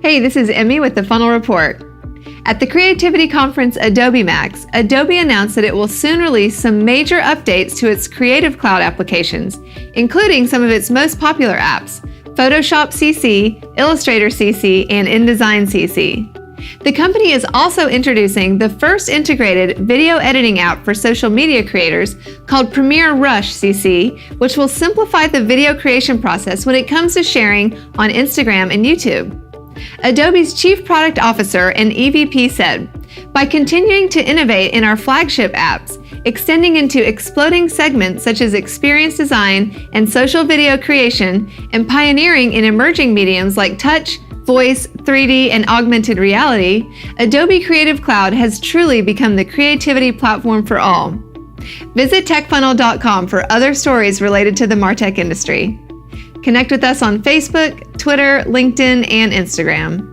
Hey, this is Emmy with the Funnel Report. At the creativity conference Adobe Max, Adobe announced that it will soon release some major updates to its Creative Cloud applications, including some of its most popular apps, Photoshop CC, Illustrator CC, and InDesign CC. The company is also introducing the first integrated video editing app for social media creators called Premiere Rush CC, which will simplify the video creation process when it comes to sharing on Instagram and YouTube. Adobe's Chief Product Officer and EVP said, "By continuing to innovate in our flagship apps, extending into exploding segments such as experience design and social video creation, and pioneering in emerging mediums like touch, voice, 3D, and augmented reality, Adobe Creative Cloud has truly become the creativity platform for all." Visit techfunnel.com for other stories related to the MarTech industry. Connect with us on Facebook, Twitter, LinkedIn, and Instagram.